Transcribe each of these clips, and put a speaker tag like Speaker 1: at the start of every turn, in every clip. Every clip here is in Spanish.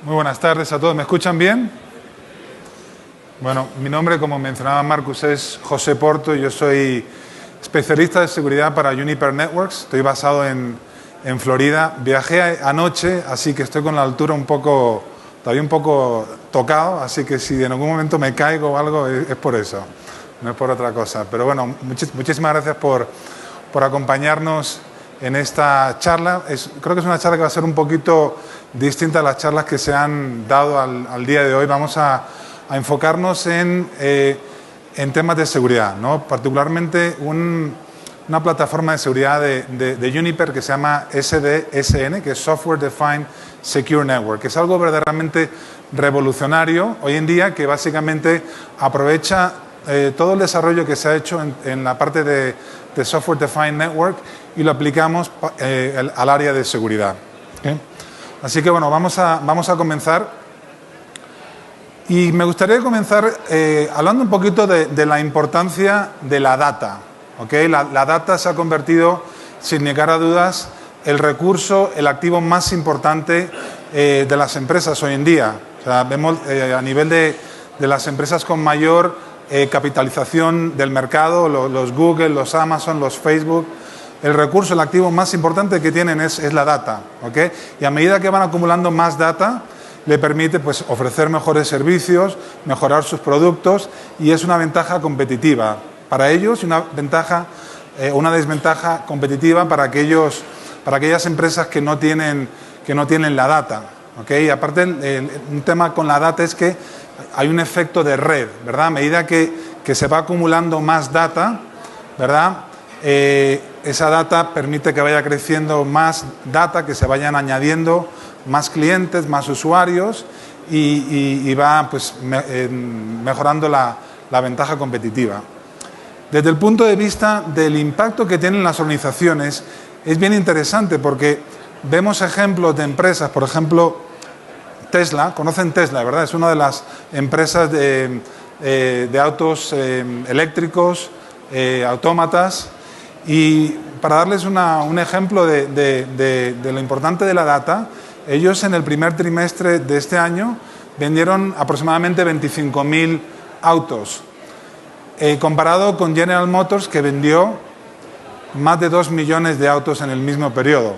Speaker 1: Muy buenas tardes a todos. ¿Me escuchan bien? Bueno, mi nombre, como mencionaba Marcus, es José Porto. Yo soy especialista de seguridad para Juniper Networks. Estoy basado en Florida. Viajé anoche, así que estoy con la altura todavía un poco tocado. Así que si en algún momento me caigo o algo, es por eso. No es por otra cosa. Pero bueno, muchísimas gracias por acompañarnos en esta charla. Creo que es una charla que va a ser un poquito distinta a las charlas que se han dado al día de hoy. Vamos a enfocarnos en temas de seguridad, ¿no? Particularmente una plataforma de seguridad de Juniper que se llama SDSN, que es Software Defined Secure Network, que es algo verdaderamente revolucionario hoy en día, que básicamente aprovecha todo el desarrollo que se ha hecho en la parte de Software Defined Network y lo aplicamos al área de seguridad. ¿Okay? Así que bueno, vamos a comenzar. Y me gustaría comenzar hablando un poquito de la importancia de la data. ¿Okay? La data se ha convertido, sin lugar a dudas, el recurso, el activo más importante de las empresas hoy en día. O sea, vemos a nivel de las empresas con mayor capitalización del mercado, los Google, los Amazon, los Facebook, el recurso, el activo más importante que tienen es la data. ¿Okay? Y a medida que van acumulando más data, le permite pues, ofrecer mejores servicios, mejorar sus productos, y es una ventaja competitiva para ellos y una desventaja competitiva para aquellas empresas que no tienen la data. ¿Okay? Y aparte, un tema con la data es que hay un efecto de red, ¿verdad? A medida que se va acumulando más data, ¿verdad? Esa data permite que vaya creciendo más data, que se vayan añadiendo más clientes, más usuarios y va pues, mejorando la ventaja competitiva. Desde el punto de vista del impacto que tienen las organizaciones, es bien interesante porque vemos ejemplos de empresas, por ejemplo, Tesla. Conocen Tesla, ¿verdad? Es una de las empresas de autos eléctricos, autómatas. Y para darles un ejemplo de lo importante de la data, ellos en el primer trimestre de este año vendieron aproximadamente 25.000 autos, comparado con General Motors, que vendió más de 2 millones de autos en el mismo periodo.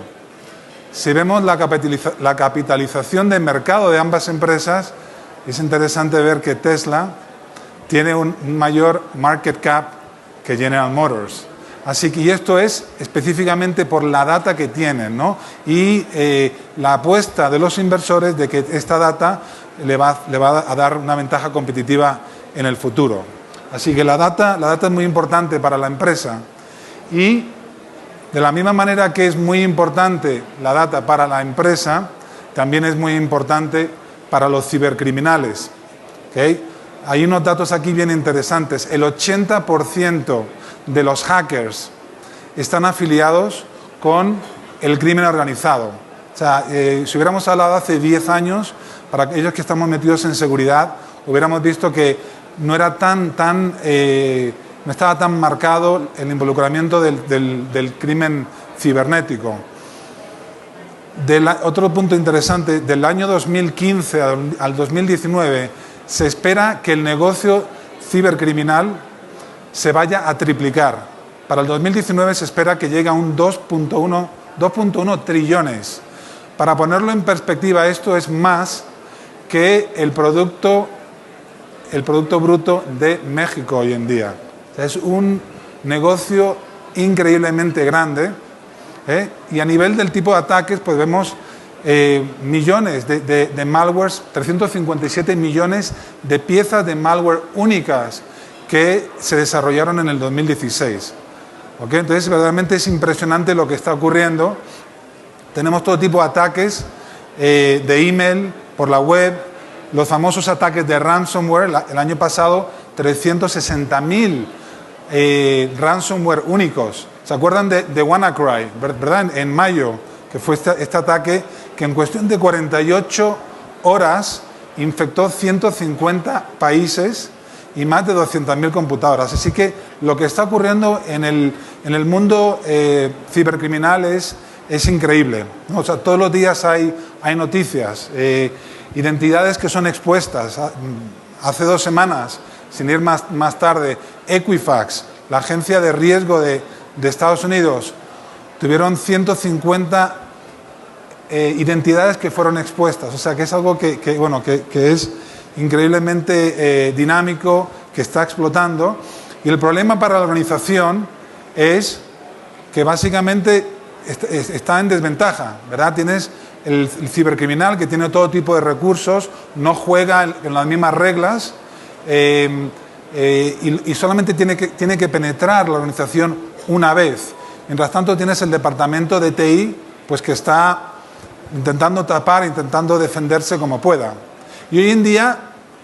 Speaker 1: Si vemos la capitalización de mercado de ambas empresas, es interesante ver que Tesla tiene un mayor market cap que General Motors. Así que y esto es específicamente por la data que tienen, ¿no? Y la apuesta de los inversores de que esta data le va a dar una ventaja competitiva en el futuro. Así que la data es muy importante para la empresa. Y de la misma manera que es muy importante la data para la empresa, también es muy importante para los cibercriminales. ¿Okay? Hay unos datos aquí bien interesantes. El 80% de los hackers están afiliados con el crimen organizado. O sea, si hubiéramos hablado hace 10 años, para aquellos que estamos metidos en seguridad, hubiéramos visto que no era no estaba tan marcado el involucramiento del crimen cibernético. Otro punto interesante, del año 2015 al 2019, se espera que el negocio cibercriminal se vaya a triplicar. Para el 2019 se espera que llegue a un 2.1 trillones. Para ponerlo en perspectiva, esto es más que el Producto Bruto de México hoy en día. O sea, es un negocio increíblemente grande, y a nivel del tipo de ataques, pues vemos millones de malwares, 357 millones de piezas de malware únicas que se desarrollaron en el 2016. ¿Okay? Entonces, verdaderamente es impresionante lo que está ocurriendo. Tenemos todo tipo de ataques de email, por la web, los famosos ataques de ransomware. El año pasado, 360.000 ransomware únicos. ¿Se acuerdan de WannaCry, verdad? En mayo, que fue este ataque que en cuestión de 48 horas infectó 150 países y más de 200.000 computadoras. Así que lo que está ocurriendo en el mundo cibercriminal es increíble, ¿no? O sea, todos los días hay noticias. identidades que son expuestas. Hace 2 semanas, sin ir más tarde, Equifax, la agencia de riesgo de Estados Unidos, tuvieron 150 identidades que fueron expuestas. O sea, que es algo que es increíblemente dinámico, que está explotando. Y el problema para la organización es que básicamente está en desventaja, ¿verdad? Tienes el cibercriminal que tiene todo tipo de recursos, no juega en las mismas reglas y solamente tiene que penetrar la organización una vez. Mientras tanto tienes el departamento de TI pues que está intentando tapar, intentando defenderse como pueda. Y hoy en día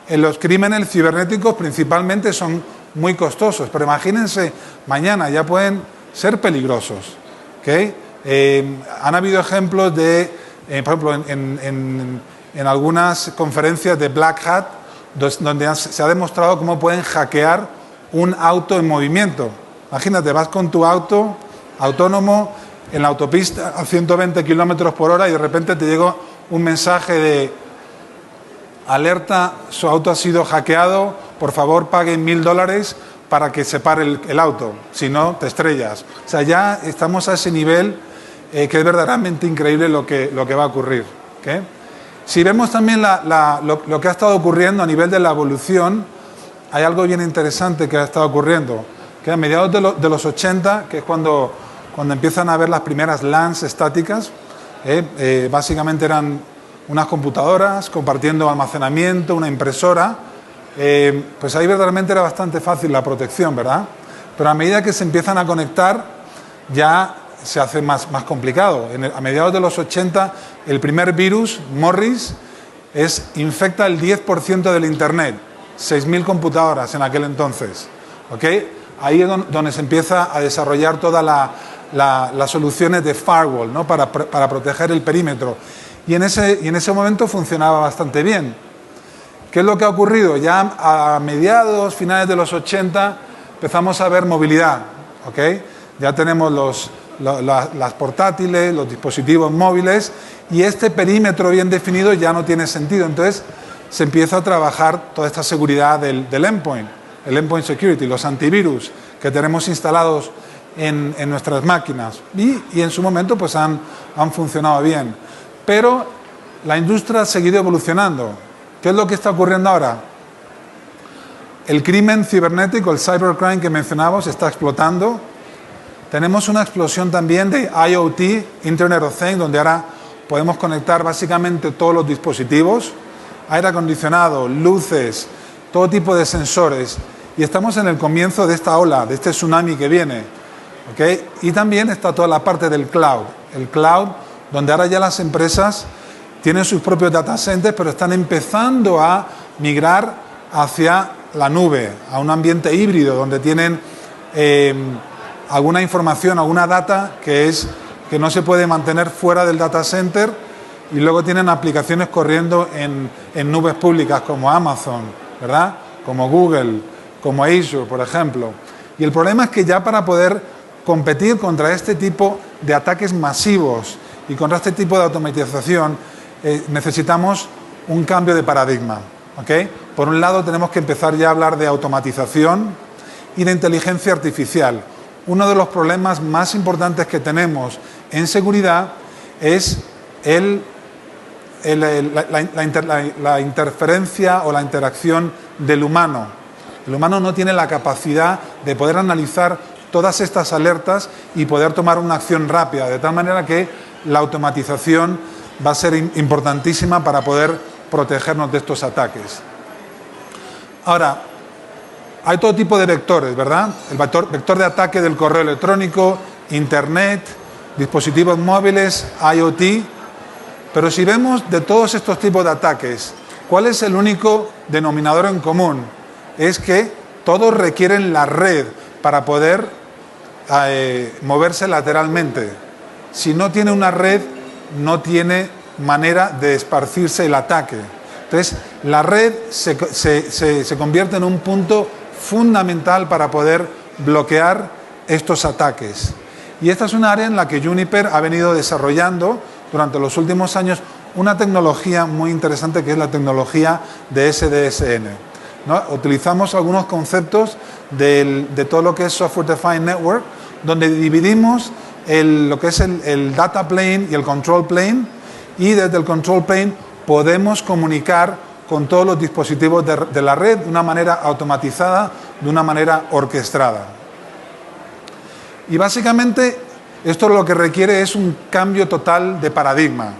Speaker 1: los crímenes cibernéticos principalmente son muy costosos, pero imagínense, mañana ya pueden ser peligrosos. ¿Okay? Han habido ejemplos de, por ejemplo, en algunas conferencias de Black Hat, donde se ha demostrado cómo pueden hackear un auto en movimiento. Imagínate, vas con tu auto autónomo en la autopista a 120 kilómetros por hora y de repente te llega un mensaje de alerta, su auto ha sido hackeado, por favor paguen $1000 para que se pare el auto, si no te estrellas. O sea, ya estamos a ese nivel que es verdaderamente increíble lo que va a ocurrir. ¿Okay? Si vemos también lo que ha estado ocurriendo a nivel de la evolución, hay algo bien interesante que ha estado ocurriendo. Que a mediados de los 80, que es cuando empiezan a haber las primeras LANs estáticas, básicamente eran unas computadoras compartiendo almacenamiento, una impresora, pues ahí verdaderamente era bastante fácil la protección, ¿verdad? Pero a medida que se empiezan a conectar, ya se hace más complicado. A mediados de los 80, el primer virus, Morris, infecta el 10% del Internet, 6.000 computadoras en aquel entonces. ¿Okay? Ahí es donde se empieza a desarrollar todas las soluciones de firewall, ¿no? para proteger el perímetro. Y en ese momento funcionaba bastante bien. ¿Qué es lo que ha ocurrido? Ya a mediados, finales de los 80, empezamos a ver movilidad. ¿Okay? Ya tenemos las portátiles, los dispositivos móviles, y este perímetro bien definido ya no tiene sentido. Entonces se empieza a trabajar toda esta seguridad del endpoint, el endpoint security, los antivirus que tenemos instalados en nuestras máquinas. Y en su momento pues han funcionado bien. Pero la industria ha seguido evolucionando. ¿Qué es lo que está ocurriendo ahora? El crimen cibernético, el cybercrime que mencionábamos, está explotando. Tenemos una explosión también de IoT, Internet of Things, donde ahora podemos conectar básicamente todos los dispositivos, aire acondicionado, luces, todo tipo de sensores. Y estamos en el comienzo de esta ola, de este tsunami que viene. ¿Okay? Y también está toda la parte del cloud. El cloud, donde ahora ya las empresas tienen sus propios data centers, pero están empezando a migrar hacia la nube, a un ambiente híbrido, donde tienen alguna información, alguna data que no se puede mantener fuera del data center, y luego tienen aplicaciones corriendo en nubes públicas como Amazon, ¿verdad? Como Google, como Azure, por ejemplo. Y el problema es que ya para poder competir contra este tipo de ataques masivos y contra este tipo de automatización, necesitamos un cambio de paradigma. ¿Okay? Por un lado, tenemos que empezar ya a hablar de automatización y de inteligencia artificial. Uno de los problemas más importantes que tenemos en seguridad es la interferencia o la interacción del humano. El humano no tiene la capacidad de poder analizar todas estas alertas y poder tomar una acción rápida, de tal manera que la automatización va a ser importantísima para poder protegernos de estos ataques. Ahora, hay todo tipo de vectores, ¿verdad? El vector de ataque del correo electrónico, Internet, dispositivos móviles, IoT. Pero si vemos de todos estos tipos de ataques, ¿cuál es el único denominador en común? Es que todos requieren la red para poder moverse lateralmente. Si no tiene una red, no tiene manera de esparcirse el ataque. Entonces, la red se convierte en un punto fundamental para poder bloquear estos ataques. Y esta es una área en la que Juniper ha venido desarrollando durante los últimos años una tecnología muy interesante que es la tecnología de SDSN, ¿no? Utilizamos algunos conceptos de todo lo que es Software Defined Network, donde dividimos lo que es el data plane y el control plane, y desde el control plane podemos comunicar con todos los dispositivos de la red de una manera automatizada, de una manera orquestada. Y básicamente esto lo que requiere es un cambio total de paradigma.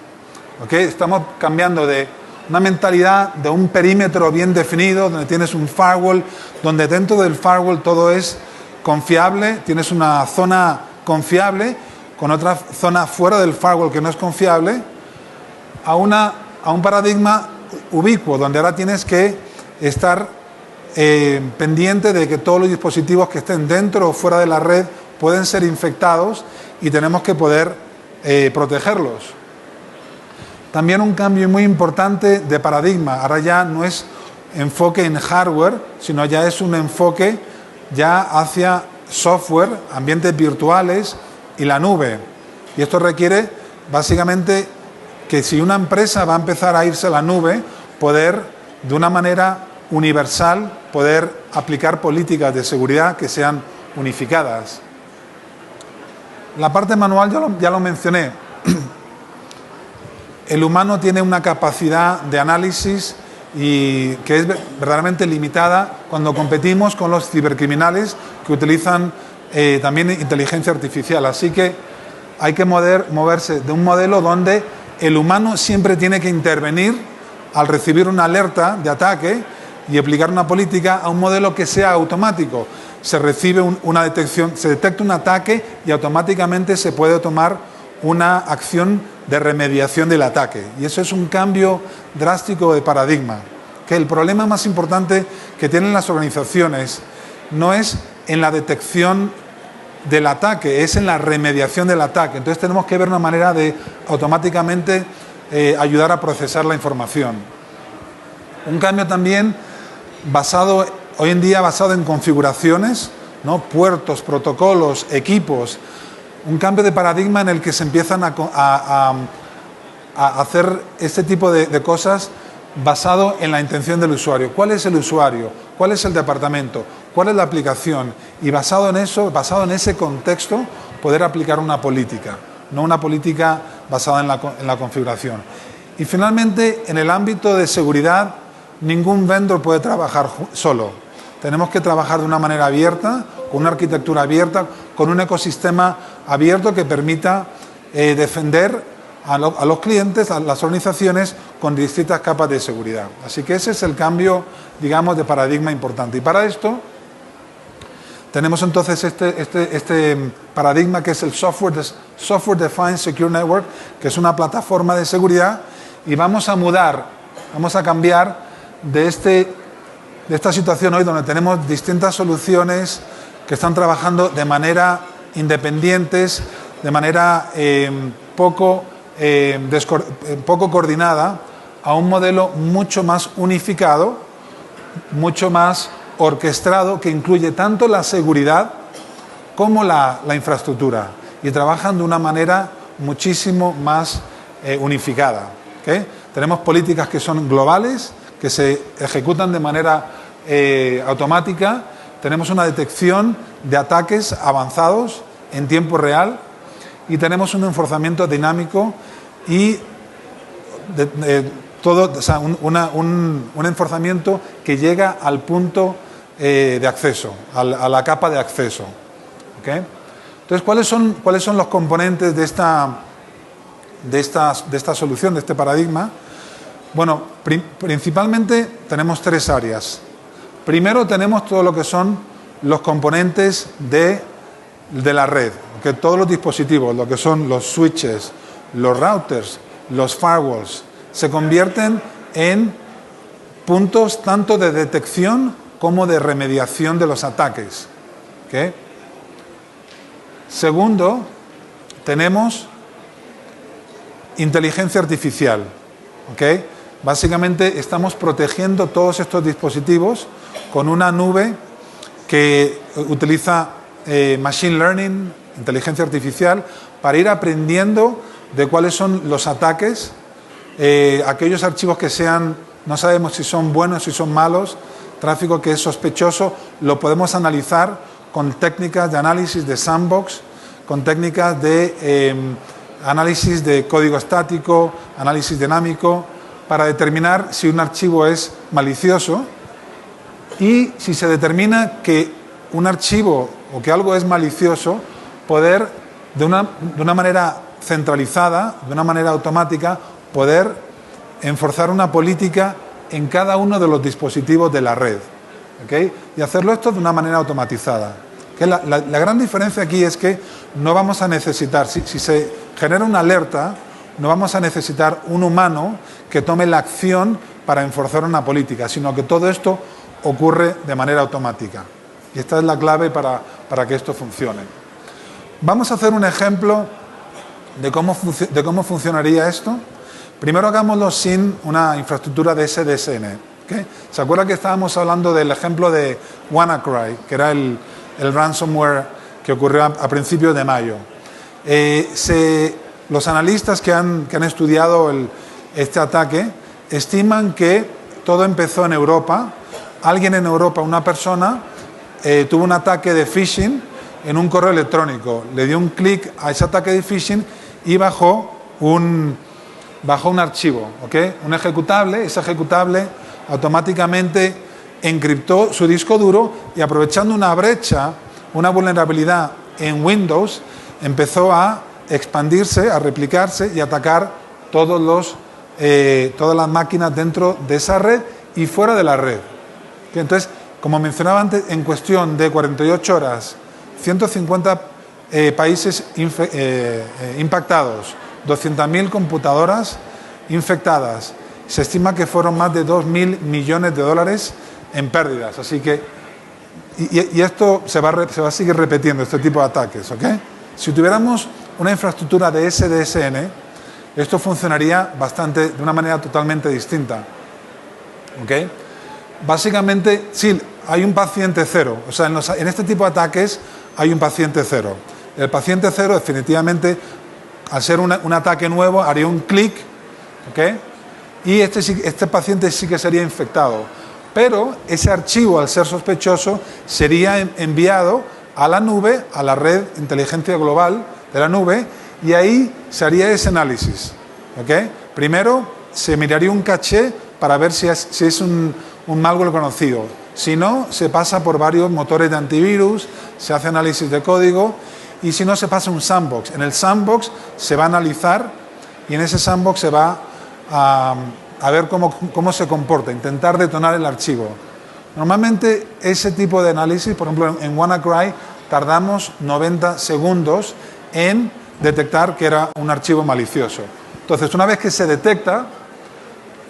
Speaker 1: ¿Okay? Estamos cambiando de una mentalidad de un perímetro bien definido, donde tienes un firewall, donde dentro del firewall todo es confiable, tienes una zona confiable con otra zona fuera del firewall que no es confiable, a un paradigma ubicuo, donde ahora tienes que estar pendiente de que todos los dispositivos que estén dentro o fuera de la red pueden ser infectados y tenemos que poder protegerlos. También un cambio muy importante de paradigma. Ahora ya no es enfoque en hardware, sino ya es un enfoque ya hacia software, ambientes virtuales y la nube. Y esto requiere básicamente que si una empresa va a empezar a irse a la nube, poder de una manera universal poder aplicar políticas de seguridad que sean unificadas. La parte manual ya lo mencioné. El humano tiene una capacidad de análisis y que es verdaderamente limitada cuando competimos con los cibercriminales que utilizan también inteligencia artificial. Así que hay que moverse de un modelo donde el humano siempre tiene que intervenir al recibir una alerta de ataque y aplicar una política a un modelo que sea automático. Se recibe una detección, se detecta un ataque y automáticamente se puede tomar una acción de remediación del ataque. Y eso es un cambio drástico de paradigma. Que el problema más importante que tienen las organizaciones no es en la detección del ataque, es en la remediación del ataque. Entonces tenemos que ver una manera de automáticamente ayudar a procesar la información. Un cambio también hoy en día basado en configuraciones, ¿no? Puertos, protocolos, equipos. Un cambio de paradigma en el que se empiezan a hacer este tipo de cosas basado en la intención del usuario. ¿Cuál es el usuario? ¿Cuál es el departamento? ¿Cuál es la aplicación? Y basado en eso, basado en ese contexto, poder aplicar una política, no una política basada en la configuración. Y finalmente, en el ámbito de seguridad, ningún vendor puede trabajar solo. Tenemos que trabajar de una manera abierta, con una arquitectura abierta, con un ecosistema abierto que permita defender a los clientes, a las organizaciones, con distintas capas de seguridad. Así que ese es el cambio, digamos, de paradigma importante. Y para esto tenemos entonces este paradigma que es el Software Defined Secure Network, que es una plataforma de seguridad, y vamos a cambiar de esta situación hoy donde tenemos distintas soluciones que están trabajando de manera independientes, de manera poco coordinada, a un modelo mucho más unificado, mucho más orquestado, que incluye tanto la seguridad como la infraestructura, y trabajan de una manera muchísimo más unificada. ¿Okay? Tenemos políticas que son globales, que se ejecutan de manera automática. Tenemos una detección de ataques avanzados en tiempo real y tenemos un enforzamiento dinámico y un enforzamiento que llega al punto de acceso, a la capa de acceso. ¿Okay? Entonces, ¿cuáles son los componentes de esta solución, de este paradigma? Bueno, principalmente tenemos tres áreas. Primero tenemos todo lo que son los componentes de la red, que todos los dispositivos, lo que son los switches, los routers, los firewalls, se convierten en puntos tanto de detección como de remediación de los ataques. ¿Okay? Segundo, tenemos inteligencia artificial. ¿Okay? Básicamente estamos protegiendo todos estos dispositivos con una nube que utiliza machine learning, inteligencia artificial, para ir aprendiendo de cuáles son los ataques aquellos archivos que no sabemos si son buenos, si son malos, tráfico que es sospechoso, lo podemos analizar con técnicas de análisis de sandbox, con técnicas de análisis de código estático, análisis dinámico, para determinar si un archivo es malicioso, y si se determina que un archivo o que algo es malicioso, poder de una manera centralizada, de una manera automática, poder enforzar una política en cada uno de los dispositivos de la red, ¿okay? Y hacerlo esto de una manera automatizada. La gran diferencia aquí es que no vamos a necesitar, si se genera una alerta, no vamos a necesitar un humano que tome la acción para enforzar una política, sino que todo esto ocurre de manera automática. Y esta es la clave para que esto funcione. Vamos a hacer un ejemplo de cómo funcionaría esto. Primero hagámoslo sin una infraestructura de SDSN. ¿Okay? ¿Se acuerda que estábamos hablando del ejemplo de WannaCry, que era el ransomware que ocurrió a principios de mayo? Los analistas que han estudiado este ataque estiman que todo empezó en Europa. Alguien en Europa, una persona, tuvo un ataque de phishing en un correo electrónico. Le dio un clic a ese ataque de phishing y bajó un archivo, ¿okay? Un ejecutable. Ese ejecutable automáticamente encriptó su disco duro y, aprovechando una brecha, una vulnerabilidad en Windows, empezó a expandirse, a replicarse y atacar todas las máquinas dentro de esa red y fuera de la red. Entonces, como mencionaba antes, en cuestión de 48 horas, 150 países impactados, 200.000 computadoras infectadas. Se estima que fueron más de 2.000 millones de dólares en pérdidas. Así que, y esto se va a seguir repitiendo, este tipo de ataques, ¿ok? Si tuviéramos una infraestructura de SDSN, esto funcionaría de una manera totalmente distinta, ¿ok? Básicamente, sí, hay un paciente cero. O sea, en este tipo de ataques hay un paciente cero. El paciente cero, definitivamente, al ser un ataque nuevo, haría un clic, ¿ok? Y este paciente sí que sería infectado. Pero ese archivo, al ser sospechoso, sería enviado a la nube, a la red inteligencia global de la nube, y ahí se haría ese análisis, ¿ok? Primero se miraría un caché para ver si es un malware conocido. Si no, se pasa por varios motores de antivirus, se hace análisis de código, y si no, se pasa un sandbox. En el sandbox se va a analizar, y en ese sandbox se va a ver cómo se comporta, intentar detonar el archivo. Normalmente ese tipo de análisis, por ejemplo en WannaCry, tardamos 90 segundos en detectar que era un archivo malicioso. Entonces, una vez que se detecta,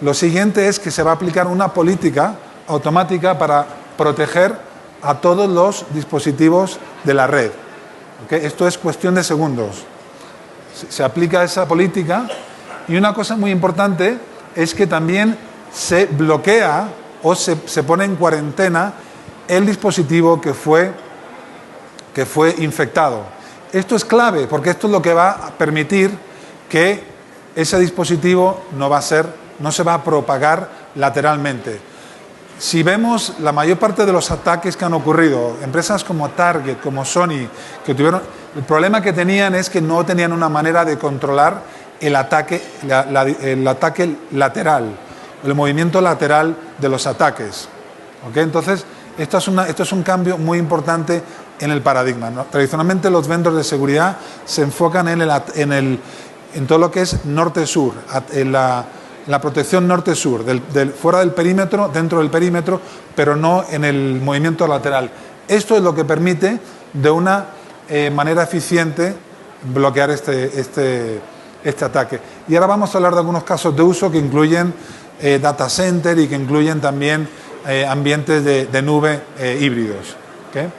Speaker 1: lo siguiente es que se va a aplicar una política automática para proteger a todos los dispositivos de la red. ¿Okay? Esto es cuestión de segundos. Se aplica esa política, y una cosa muy importante es que también se bloquea o se pone en cuarentena el dispositivo que fue infectado. Esto es clave, porque esto es lo que va a permitir que ese dispositivo no se va a propagar lateralmente. Si vemos la mayor parte de los ataques que han ocurrido, empresas como Target, como Sony, el problema que tenían es que no tenían una manera de controlar el ataque lateral, el movimiento lateral de los ataques. ¿Okay? Entonces, esto es un cambio muy importante en el paradigma, ¿no? Tradicionalmente los vendors de seguridad se enfocan en todo lo que es norte-sur, en la protección norte-sur, fuera del perímetro, dentro del perímetro, pero no en el movimiento lateral. Esto es lo que permite de una manera eficiente bloquear este ataque. Y ahora vamos a hablar de algunos casos de uso que incluyen data center y que incluyen también ambientes de nube híbridos. ¿Okay?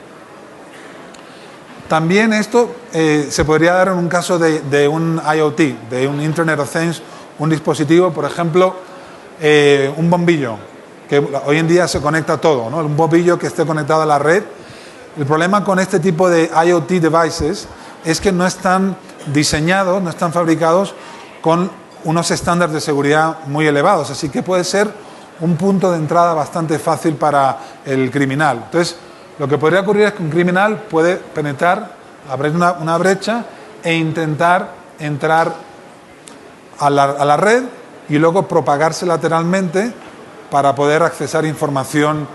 Speaker 1: También esto se podría dar en un caso de un IoT, de un Internet of Things, un dispositivo, por ejemplo, un bombillo, que hoy en día se conecta a todo, ¿no? Un bombillo que esté conectado a la red. El problema con este tipo de IoT devices es que no están diseñados, no están fabricados con unos estándares de seguridad muy elevados, así que puede ser un punto de entrada bastante fácil para el criminal. Entonces, lo que podría ocurrir es que un criminal puede penetrar, abrir una brecha e intentar entrar a la red y luego propagarse lateralmente para poder accesar información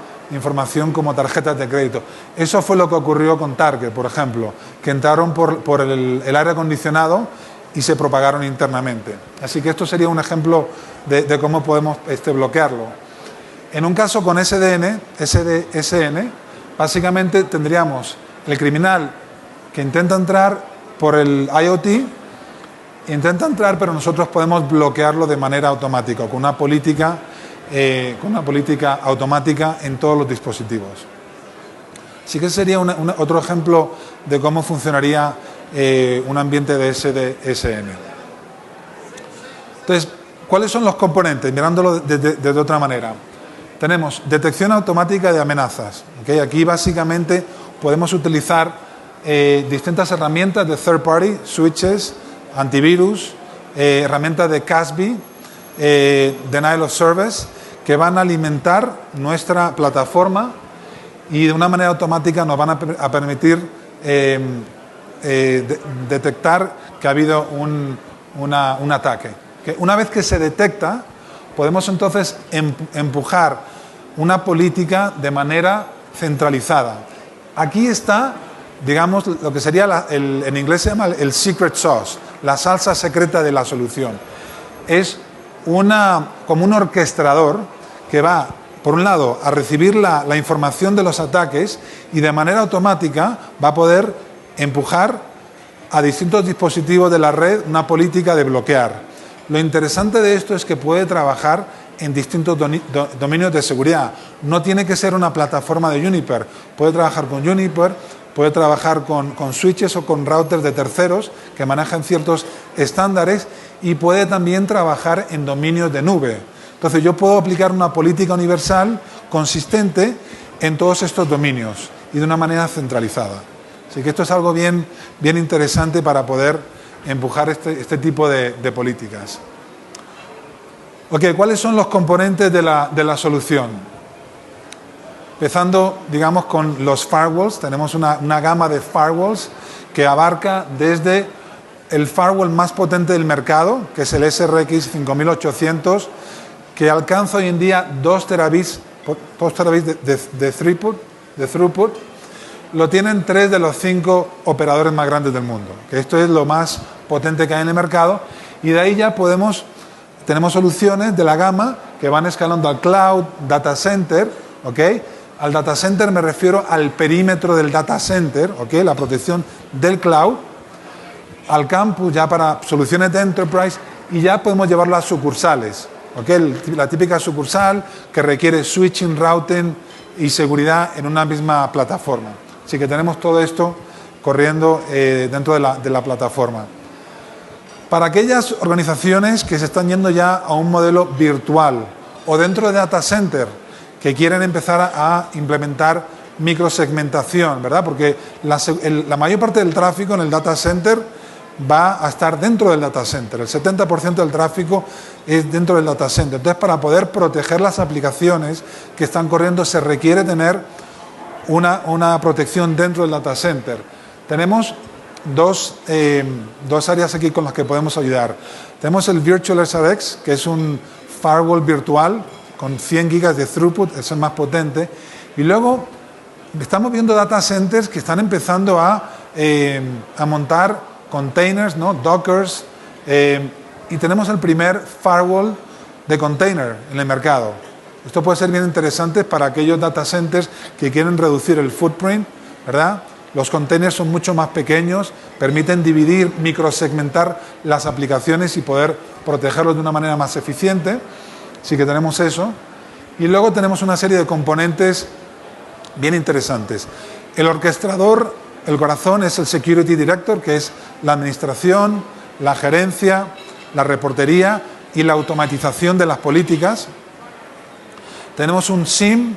Speaker 1: como tarjetas de crédito. Eso fue lo que ocurrió con Target, por ejemplo, que entraron por el aire acondicionado y se propagaron internamente. Así que esto sería un ejemplo de cómo podemos bloquearlo. En un caso con SDN, básicamente tendríamos el criminal que intenta entrar por el IoT, intenta entrar, pero nosotros podemos bloquearlo de manera automática, con una política automática en todos los dispositivos. Así que sería otro ejemplo de cómo funcionaría un ambiente de SDN. Entonces, ¿cuáles son los componentes? Mirándolo de otra manera. Tenemos detección automática de amenazas. ¿Okay? Aquí básicamente podemos utilizar distintas herramientas de third party, switches, antivirus, herramientas de CASB, denial of service, que van a alimentar nuestra plataforma y de una manera automática nos van a permitir detectar que ha habido un ataque. ¿Okay? Una vez que se detecta, podemos entonces empujar una política de manera centralizada. Aquí está, digamos, lo que sería, en inglés se llama el secret sauce, la salsa secreta de la solución. Es como un orquestador que va, por un lado, a recibir la información de los ataques y de manera automática va a poder empujar a distintos dispositivos de la red una política de bloquear. Lo interesante de esto es que puede trabajar en distintos dominios de seguridad. No tiene que ser una plataforma de Juniper. Puede trabajar con Juniper, puede trabajar con switches o con routers de terceros que manejan ciertos estándares y puede también trabajar en dominios de nube. Entonces yo puedo aplicar una política universal consistente en todos estos dominios y de una manera centralizada. Así que esto es algo bien interesante para poder empujar este tipo de políticas. Ok, ¿cuáles son los componentes de la solución? Empezando, digamos, con los firewalls. Tenemos una gama de firewalls que abarca desde el firewall más potente del mercado, que es el SRX 5800, que alcanza hoy en día 2 terabits de throughput. Lo tienen 3 de los 5 operadores más grandes del mundo. Que esto es lo más potente que hay en el mercado. Y de ahí ya tenemos soluciones de la gama que van escalando al cloud, data center, ¿ok? Al data center me refiero al perímetro del data center, ¿ok? La protección del cloud, al campus ya para soluciones de enterprise y ya podemos llevarlo a sucursales, ¿ok? La típica sucursal que requiere switching, routing y seguridad en una misma plataforma. Así que tenemos todo esto corriendo dentro de la plataforma. Para aquellas organizaciones que se están yendo ya a un modelo virtual o dentro de data center que quieren empezar a implementar microsegmentación, ¿verdad? Porque la mayor parte del tráfico en el data center va a estar dentro del data center. El 70% del tráfico es dentro del data center. Entonces, para poder proteger las aplicaciones que están corriendo se requiere tener una protección dentro del data center. Tenemos dos áreas aquí con las que podemos ayudar. Tenemos el Virtual SRX, que es un firewall virtual con 100 gigas de throughput, es el más potente. Y luego estamos viendo data centers que están empezando a montar containers, ¿no? Dockers, y tenemos el primer firewall de container en el mercado. Esto puede ser bien interesante para aquellos data centers que quieren reducir el footprint, ¿verdad? Los containers son mucho más pequeños, permiten dividir, microsegmentar las aplicaciones y poder protegerlos de una manera más eficiente. Así que tenemos eso. Y luego tenemos una serie de componentes bien interesantes. El orquestador, el corazón, es el Security Director, que es la administración, la gerencia, la reportería y la automatización de las políticas. Tenemos un SIEM,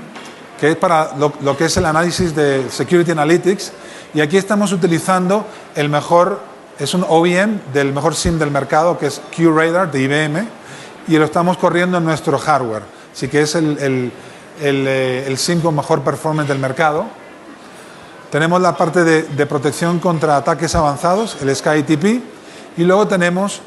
Speaker 1: que es para lo que es el análisis de Security Analytics, y aquí estamos utilizando el mejor es un OEM del mejor SIEM del mercado, que es QRadar de IBM, y lo estamos corriendo en nuestro hardware. Así que es el SIEM con mejor performance del mercado. Tenemos la parte de protección contra ataques avanzados, el SkyTP, y luego tenemos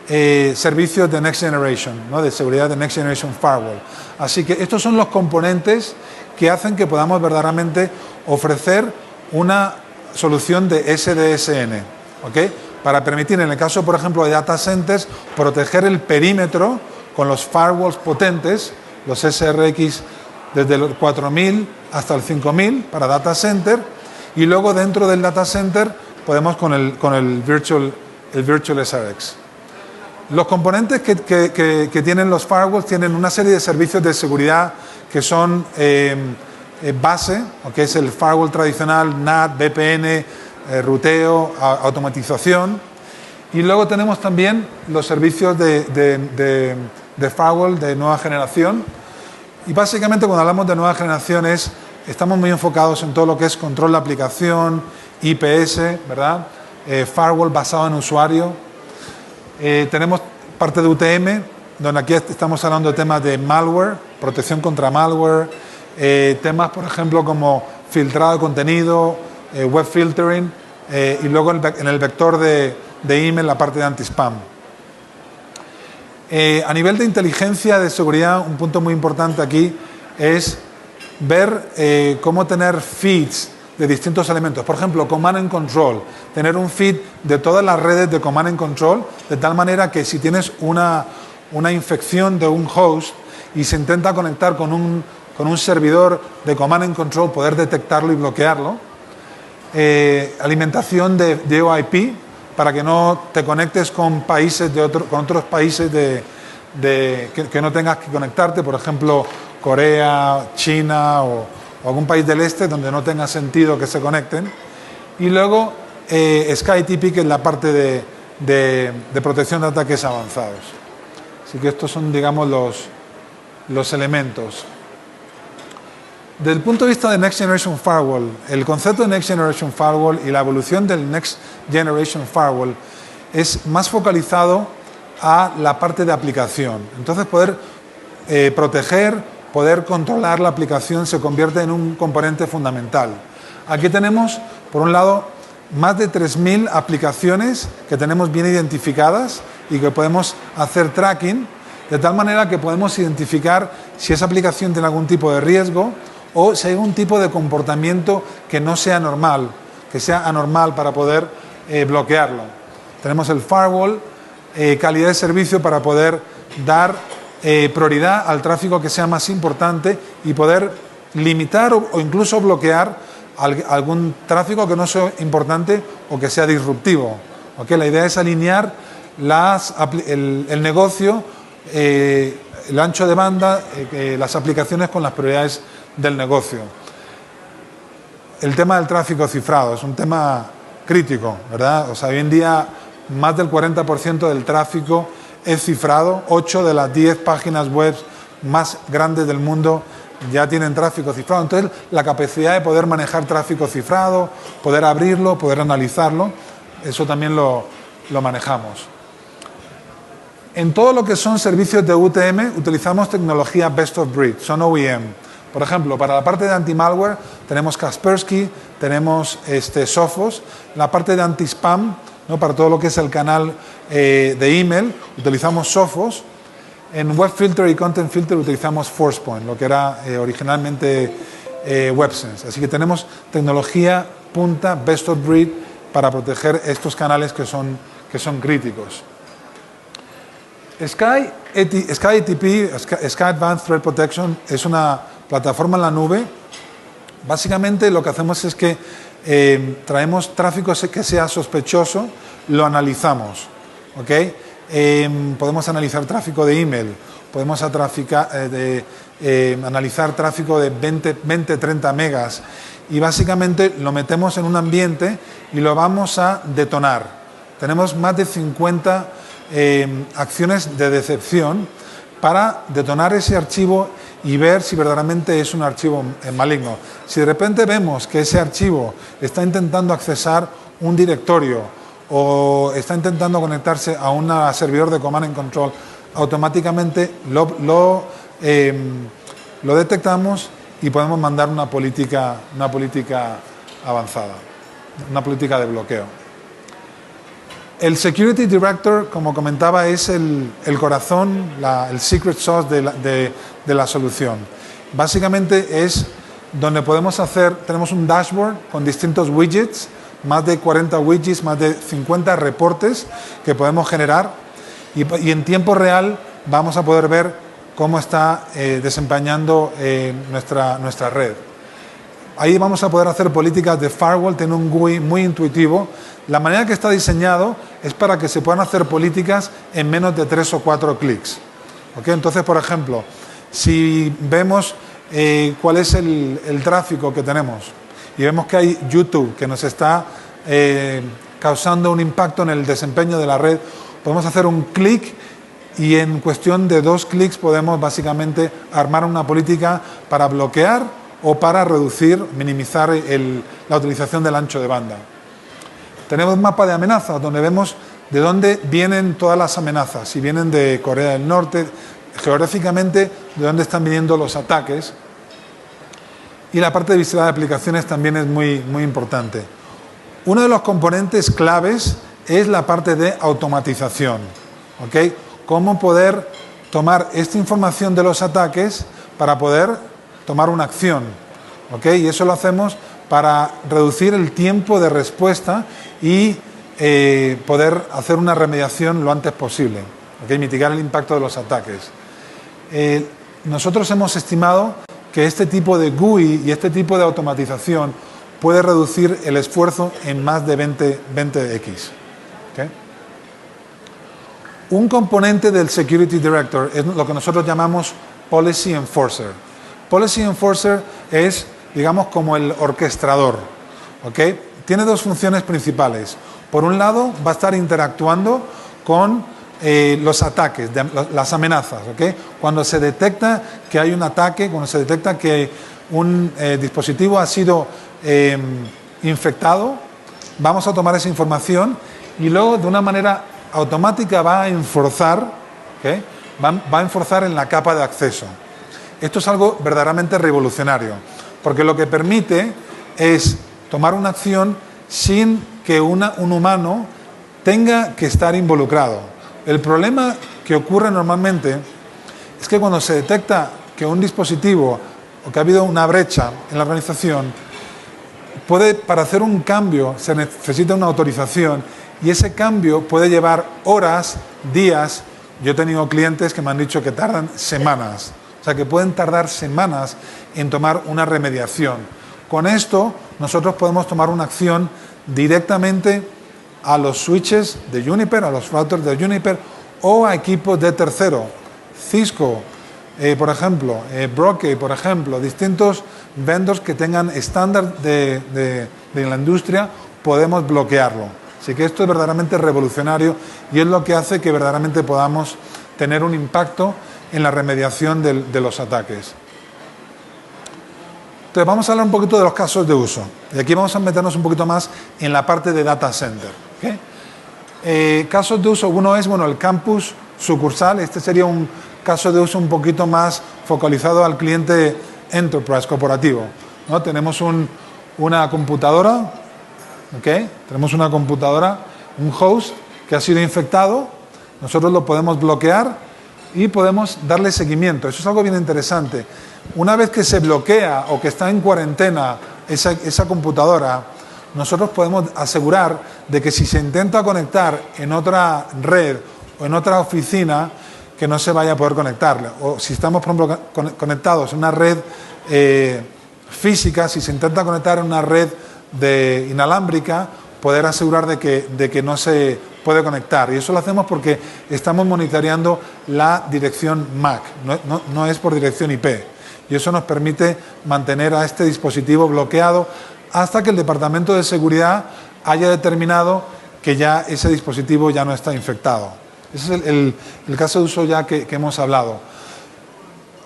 Speaker 1: servicios de Next Generation, ¿no? De seguridad de Next Generation Firewall. Así que estos son los componentes que hacen que podamos verdaderamente ofrecer una solución de SDSN, ¿ok? Para permitir, en el caso, por ejemplo, de data centers, proteger el perímetro con los firewalls potentes, los SRX desde los 4000 hasta el 5000 para data center, y luego dentro del data center podemos con el virtual SRX. Los componentes que tienen los firewalls tienen una serie de servicios de seguridad que son base, que es el firewall tradicional, NAT, VPN, ruteo, automatización. Y luego tenemos también los servicios de firewall de nueva generación. Y básicamente cuando hablamos de nueva generación estamos muy enfocados en todo lo que es control de aplicación, IPS, ¿verdad? Firewall basado en usuario. Tenemos parte de UTM, donde aquí estamos hablando de temas de malware, protección contra malware, temas, por ejemplo, como filtrado de contenido, web filtering, y luego en el vector de email la parte de anti-spam. A nivel de inteligencia de seguridad, un punto muy importante aquí es ver cómo tener feeds de distintos elementos. Por ejemplo, Command and Control. Tener un feed de todas las redes de Command and Control, de tal manera que si tienes una infección de un host y se intenta conectar con un servidor de Command and Control, poder detectarlo y bloquearlo. Alimentación de OIP, para que no te conectes con países con otros países que no tengas que conectarte, por ejemplo, Corea, China o algún país del este donde no tenga sentido que se conecten. Y luego SkyTP, que es la parte de protección de ataques avanzados. Así que estos son, digamos, los elementos. Desde el punto de vista de Next Generation Firewall, el concepto de Next Generation Firewall y la evolución del Next Generation Firewall es más focalizado a la parte de aplicación. Entonces, poder proteger, poder controlar la aplicación se convierte en un componente fundamental. Aquí tenemos, por un lado, más de 3000 aplicaciones que tenemos bien identificadas y que podemos hacer tracking, de tal manera que podemos identificar si esa aplicación tiene algún tipo de riesgo o si hay algún tipo de comportamiento que no sea normal, que sea anormal para poder bloquearlo. Tenemos el firewall, calidad de servicio para poder dar prioridad al tráfico que sea más importante y poder limitar o incluso bloquear algún tráfico que no sea importante o que sea disruptivo. ¿Okay? La idea es alinear el negocio, el ancho de banda, las aplicaciones con las prioridades del negocio. El tema del tráfico cifrado es un tema crítico, ¿verdad? O sea, hoy en día más del 40% del tráfico es cifrado. 8 de las 10 páginas web más grandes del mundo ya tienen tráfico cifrado. Entonces, la capacidad de poder manejar tráfico cifrado, poder abrirlo, poder analizarlo, eso también lo manejamos. En todo lo que son servicios de UTM, utilizamos tecnología best of breed, son OEM. Por ejemplo, para la parte de anti-malware tenemos Kaspersky, tenemos Sophos. La parte de anti-spam, ¿no? Para todo lo que es el canal de email, utilizamos Sophos. En Web Filter y Content Filter utilizamos Forcepoint, lo que era originalmente WebSense. Así que tenemos tecnología punta, best of breed, para proteger estos canales que son críticos. SkyTP, Sky Advanced Threat Protection, es una plataforma en la nube. Básicamente lo que hacemos es que traemos tráfico que sea sospechoso, lo analizamos. ¿Okay? Podemos analizar tráfico de email, podemos analizar tráfico de 20-30 megas y básicamente lo metemos en un ambiente y lo vamos a detonar. Tenemos más de 50 acciones de decepción para detonar ese archivo y ver si verdaderamente es un archivo maligno. Si de repente vemos que ese archivo está intentando accesar un directorio o está intentando conectarse a un servidor de command and control, automáticamente lo detectamos y podemos mandar una política avanzada, una política de bloqueo. El Security Director, como comentaba, es el corazón, el secret sauce de la solución. Básicamente es donde tenemos un dashboard con distintos widgets, más de 40 widgets, más de 50 reportes que podemos generar y en tiempo real vamos a poder ver cómo está desempeñando nuestra red. Ahí vamos a poder hacer políticas de firewall, tiene un GUI muy intuitivo. La manera que está diseñado es para que se puedan hacer políticas en menos de 3 o 4 clics. ¿Okay? Entonces, por ejemplo, si vemos cuál es el tráfico que tenemos y vemos que hay YouTube que nos está causando un impacto en el desempeño de la red, podemos hacer un clic y en cuestión de 2 clics podemos básicamente armar una política para bloquear o para reducir, minimizar la utilización del ancho de banda. Tenemos un mapa de amenazas donde vemos de dónde vienen todas las amenazas, si vienen de Corea del Norte, geográficamente de dónde están viniendo los ataques. Y la parte de visibilidad de aplicaciones también es muy importante. Uno de los componentes claves es la parte de automatización. ¿Okay? Cómo poder tomar esta información de los ataques para poder tomar una acción. ¿Okay? Y eso lo hacemos para reducir el tiempo de respuesta y poder hacer una remediación lo antes posible. ¿Okay? Mitigar el impacto de los ataques. Nosotros hemos estimado que este tipo de GUI y este tipo de automatización puede reducir el esfuerzo en más de 20x. ¿Okay? Un componente del Security Director es lo que nosotros llamamos Policy Enforcer. Policy Enforcer es, digamos, como el orquestador. ¿Okay? Tiene 2 funciones principales. Por un lado, va a estar interactuando con los ataques, las amenazas. ¿Okay? Cuando se detecta que hay un ataque, cuando se detecta que un dispositivo ha sido infectado, vamos a tomar esa información y luego de una manera automática va a enforzar, ¿okay? va a enforzar en la capa de acceso. Esto es algo verdaderamente revolucionario, porque lo que permite es tomar una acción sin que un humano tenga que estar involucrado. El problema que ocurre normalmente es que cuando se detecta que un dispositivo o que ha habido una brecha en la organización, para hacer un cambio se necesita una autorización y ese cambio puede llevar horas, días. Yo he tenido clientes que me han dicho que tardan semanas, o sea que pueden tardar semanas en tomar una remediación. Con esto nosotros podemos tomar una acción directamente a los switches de Juniper, a los routers de Juniper o a equipos de tercero, Cisco, por ejemplo, Brocade, por ejemplo, distintos vendors que tengan estándar de la industria, podemos bloquearlo. Así que esto es verdaderamente revolucionario y es lo que hace que verdaderamente podamos tener un impacto en la remediación de los ataques. Entonces vamos a hablar un poquito de los casos de uso. Y aquí vamos a meternos un poquito más en la parte de data center. ¿Okay? Casos de uso, uno es el campus sucursal. Este sería un caso de uso un poquito más focalizado al cliente enterprise, corporativo, ¿no? Tenemos una computadora, ¿okay? Tenemos una computadora, un host que ha sido infectado, nosotros lo podemos bloquear y podemos darle seguimiento. Eso es algo bien interesante. Una vez que se bloquea o que está en cuarentena esa computadora, nosotros podemos asegurar de que si se intenta conectar en otra red o en otra oficina, que no se vaya a poder conectar. O si estamos, por ejemplo, conectados en una red física, si se intenta conectar en una red inalámbrica, poder asegurar de que no se puede conectar. Y eso lo hacemos porque estamos monitoreando la dirección MAC, no es por dirección IP. Y eso nos permite mantener a este dispositivo bloqueado hasta que el Departamento de Seguridad haya determinado que ya ese dispositivo ya no está infectado. Ese es el caso de uso ya que hemos hablado.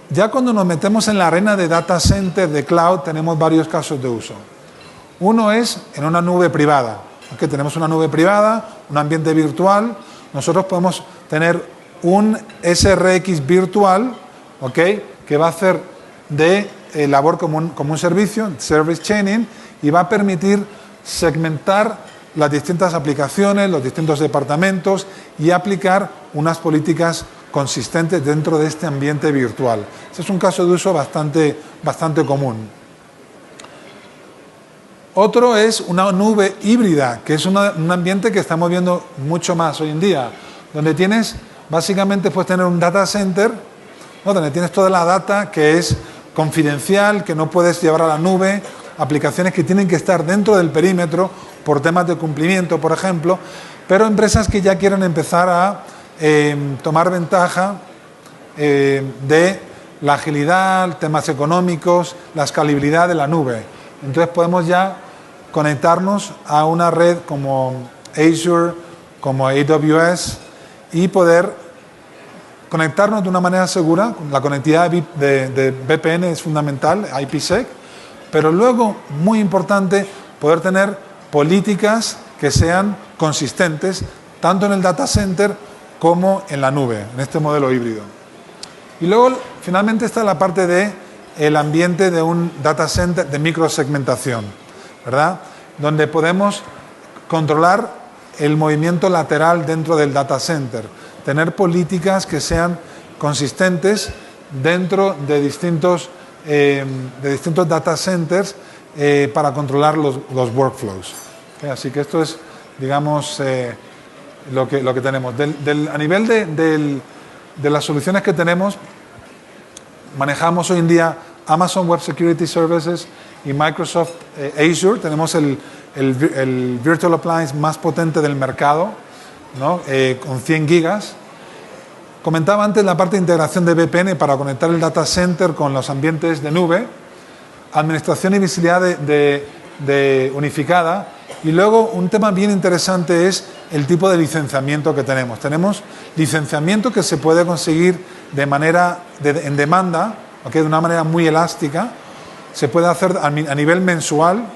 Speaker 1: Ya cuando nos metemos en la arena de data center, de cloud, tenemos varios casos de uso. Uno es en una nube privada. ¿okay? Tenemos una nube privada, un ambiente virtual. Nosotros podemos tener un SRX virtual, ¿okay? Que va a hacer de labor como un servicio, Service Chaining, y va a permitir segmentar las distintas aplicaciones, los distintos departamentos y aplicar unas políticas consistentes dentro de este ambiente virtual. Este es un caso de uso bastante común. Otro es una nube híbrida, que es un ambiente que estamos viendo mucho más hoy en día, donde tienes, básicamente puedes tener un data center, ¿no? Donde tienes toda la data que es confidencial, que no puedes llevar a la nube, aplicaciones que tienen que estar dentro del perímetro por temas de cumplimiento, por ejemplo, pero empresas que ya quieren empezar a tomar ventaja de la agilidad, temas económicos, la escalabilidad de la nube. Entonces podemos ya conectarnos a una red como Azure, como AWS y poder conectarnos de una manera segura. La conectividad de VPN es fundamental, IPsec, pero luego, muy importante, poder tener políticas que sean consistentes tanto en el data center como en la nube, en este modelo híbrido. Y luego, finalmente, está la parte del ambiente de un data center de microsegmentación, ¿verdad? Donde podemos controlar el movimiento lateral dentro del data center, tener políticas que sean consistentes dentro de distintos data centers para controlar los workflows. ¿Okay? Así que esto es, digamos, lo que tenemos. A nivel de las soluciones que tenemos, manejamos hoy en día Amazon Web Security Services y Microsoft Azure. Tenemos el Virtual Appliance más potente del mercado, ¿no? Con 100 gigas. Comentaba antes la parte de integración de VPN para conectar el data center con los ambientes de nube, administración y visibilidad de unificada, y luego un tema bien interesante es el tipo de licenciamiento que tenemos. Tenemos licenciamiento que se puede conseguir de manera en demanda, ¿okay? De una manera muy elástica. Se puede hacer a nivel mensual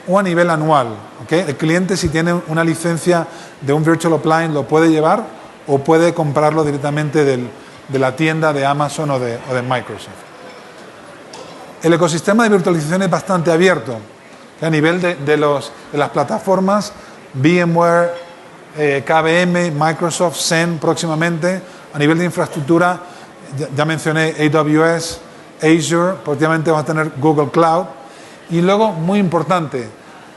Speaker 1: o a nivel anual. ¿Okay? El cliente, si tiene una licencia de un Virtual Appliance, lo puede llevar o puede comprarlo directamente de la tienda de Amazon o de Microsoft. El ecosistema de virtualización es bastante abierto. A nivel de las plataformas, VMware, KVM, Microsoft, Zen próximamente. A nivel de infraestructura, ya mencioné AWS, Azure, próximamente vamos a tener Google Cloud. Y luego, muy importante,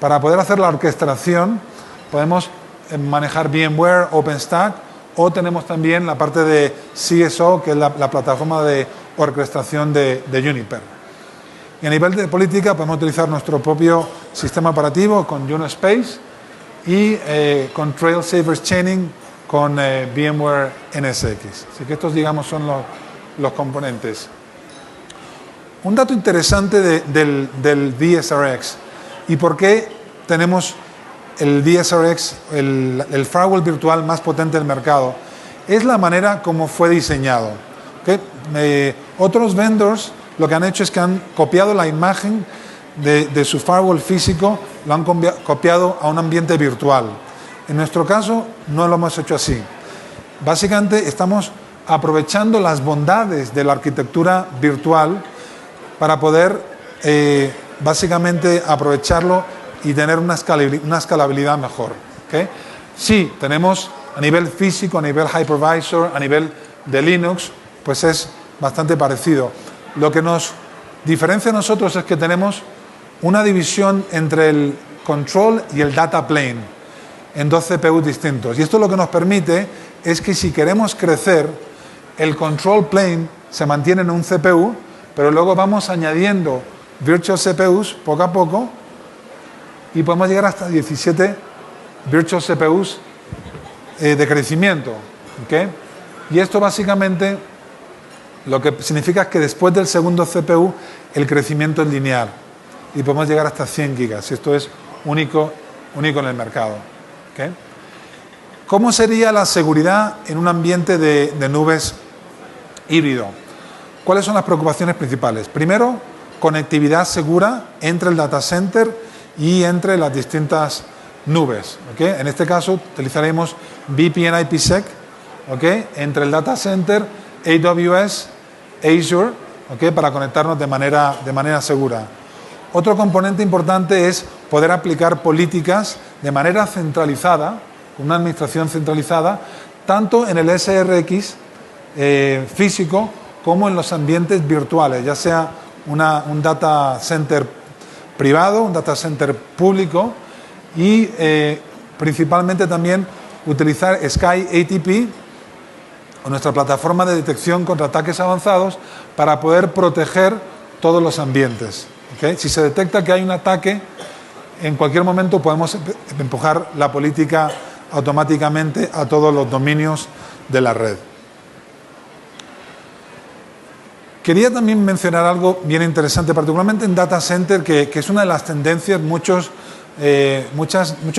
Speaker 1: para poder hacer la orquestación, podemos manejar VMware, OpenStack, o tenemos también la parte de CSO, que es la plataforma de orquestación de Juniper. Y a nivel de política podemos utilizar nuestro propio sistema operativo con Juno Space y con Trail Savers Chaining con VMware NSX. Así que estos, digamos, son los componentes. Un dato interesante del VSRX y por qué tenemos el VSRX, el firewall virtual más potente del mercado, es la manera como fue diseñado. ¿Okay? Otros vendors lo que han hecho es que han copiado la imagen de su firewall físico, lo han copiado a un ambiente virtual. En nuestro caso no lo hemos hecho así. Básicamente estamos aprovechando las bondades de la arquitectura virtual para poder básicamente aprovecharlo y tener una escalabilidad mejor. ¿Okay? Sí, tenemos a nivel físico, a nivel hypervisor, a nivel de Linux, pues es bastante parecido. Lo que nos diferencia a nosotros es que tenemos una división entre el control y el data plane en 2 CPUs distintos. Y esto lo que nos permite es que si queremos crecer, el control plane se mantiene en un CPU, pero luego vamos añadiendo virtual CPUs poco a poco y podemos llegar hasta 17 virtual CPUs de crecimiento. ¿Okay? Y esto básicamente lo que significa es que después del segundo CPU el crecimiento es lineal y podemos llegar hasta 100 gigas. Y esto es único en el mercado. ¿Okay? ¿Cómo sería la seguridad en un ambiente de nubes híbrido? ¿Cuáles son las preocupaciones principales? Primero, conectividad segura entre el data center y entre las distintas nubes. ¿Okay? En este caso utilizaremos VPN IPsec, ¿okay? Entre el data center, AWS, Azure, ¿okay? Para conectarnos de manera segura. Otro componente importante es poder aplicar políticas de manera centralizada, una administración centralizada, tanto en el SRX físico como en los ambientes virtuales, ya sea un data center privado, un data center público y principalmente también utilizar Sky ATP o nuestra plataforma de detección contra ataques avanzados para poder proteger todos los ambientes. ¿Okay? Si se detecta que hay un ataque, en cualquier momento podemos empujar la política automáticamente a todos los dominios de la red. Quería también mencionar algo bien interesante, particularmente en data center, que es una de las tendencias. Muchos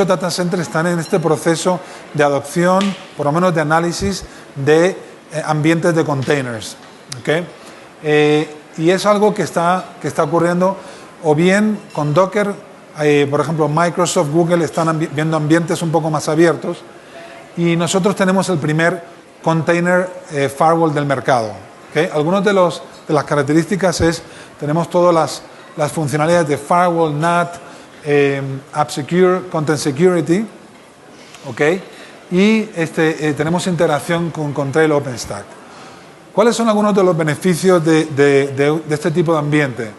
Speaker 1: data centers están en este proceso de adopción, por lo menos de análisis de ambientes de containers. ¿Okay? Y es algo que está ocurriendo o bien con Docker, por ejemplo Microsoft, Google están viendo ambientes un poco más abiertos y nosotros tenemos el primer container firewall del mercado. ¿Okay? Algunas de las características tenemos todas las funcionalidades de firewall, NAT, App Secure, Content Security, ¿okay? Y tenemos integración con Trail OpenStack. ¿Cuáles son algunos de los beneficios de este tipo de ambiente?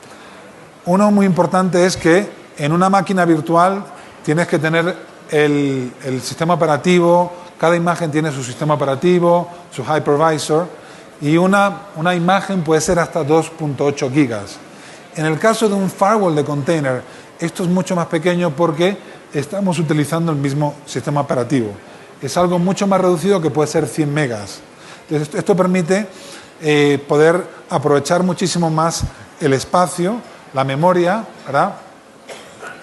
Speaker 1: Uno muy importante es que en una máquina virtual tienes que tener el sistema operativo, cada imagen tiene su sistema operativo, su hypervisor, y una imagen puede ser hasta 2.8 gigas. En el caso de un firewall de container, esto es mucho más pequeño porque estamos utilizando el mismo sistema operativo. Es algo mucho más reducido que puede ser 100 megas. Entonces, esto permite poder aprovechar muchísimo más el espacio, la memoria, ¿verdad?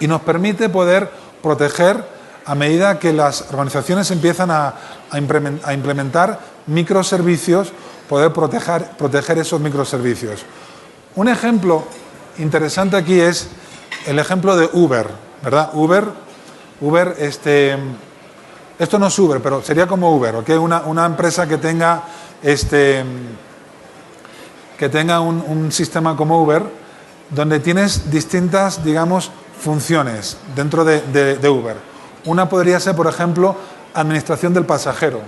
Speaker 1: Y nos permite poder proteger a medida que las organizaciones empiezan a implementar microservicios, poder proteger esos microservicios. Un ejemplo interesante aquí es el ejemplo de Uber, ¿verdad? Uber, esto no es Uber, pero sería como Uber, ¿ok? Una empresa que tenga un sistema como Uber, donde tienes distintas, digamos, funciones dentro de Uber. Una podría ser, por ejemplo, administración del pasajero.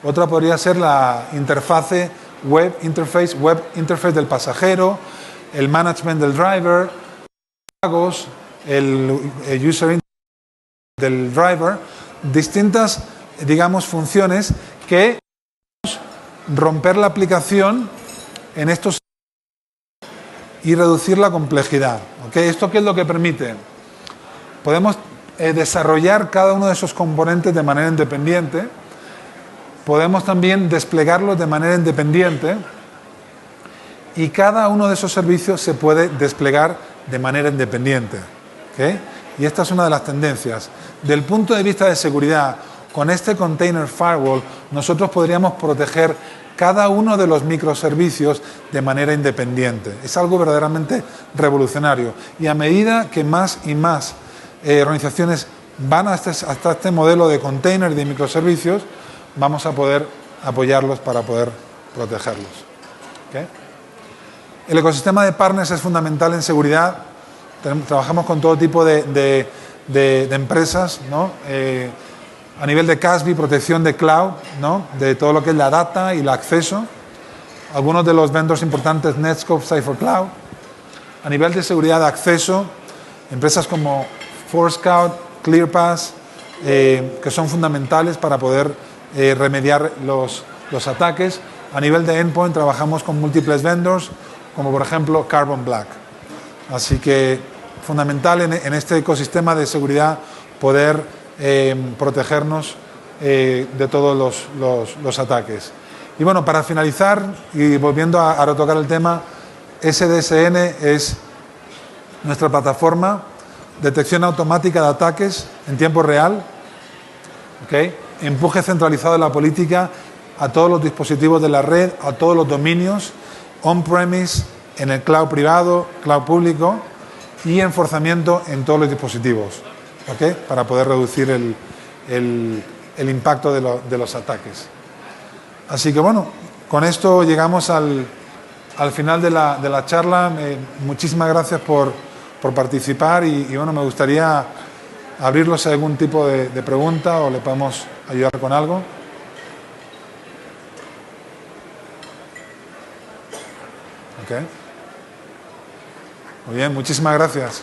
Speaker 1: Otra podría ser la web interface del pasajero, el management del driver, pagos, el user interface del driver, distintas, digamos, funciones que romper la aplicación en estos y reducir la complejidad. ¿Okay? ¿Esto qué es lo que permite? Podemos desarrollar cada uno de esos componentes de manera independiente, podemos también desplegarlos de manera independiente y cada uno de esos servicios se puede desplegar de manera independiente. ¿Okay? Y esta es una de las tendencias. Del punto de vista de seguridad, con este Container Firewall, nosotros podríamos proteger cada uno de los microservicios de manera independiente. Es algo verdaderamente revolucionario. Y a medida que más y más organizaciones van hasta este modelo de container de microservicios, vamos a poder apoyarlos para poder protegerlos. ¿Okay? El ecosistema de partners es fundamental en seguridad. Trabajamos con todo tipo de empresas, ¿no? A nivel de CASB, protección de cloud, ¿no? De todo lo que es la data y el acceso. Algunos de los vendors importantes, Netscope, CipherCloud. A nivel de seguridad de acceso, empresas como Forescout, ClearPass, que son fundamentales para poder remediar los ataques. A nivel de endpoint trabajamos con múltiples vendors, como por ejemplo Carbon Black. Así que fundamental en este ecosistema de seguridad poder protegernos de todos los ataques. Y bueno, para finalizar y volviendo a retocar el tema, SDSN es nuestra plataforma de detección automática de ataques en tiempo real, ¿okay? Empuje centralizado de la política a todos los dispositivos de la red, a todos los dominios, on-premise, en el cloud privado, cloud público y enforzamiento en todos los dispositivos. ¿ok? Para poder reducir el impacto de los ataques. Así que bueno, con esto llegamos al final de la charla. Muchísimas gracias por participar y bueno, me gustaría abrirlos a algún tipo de pregunta o le podemos ayudar con algo. Ok. Muy bien, muchísimas gracias.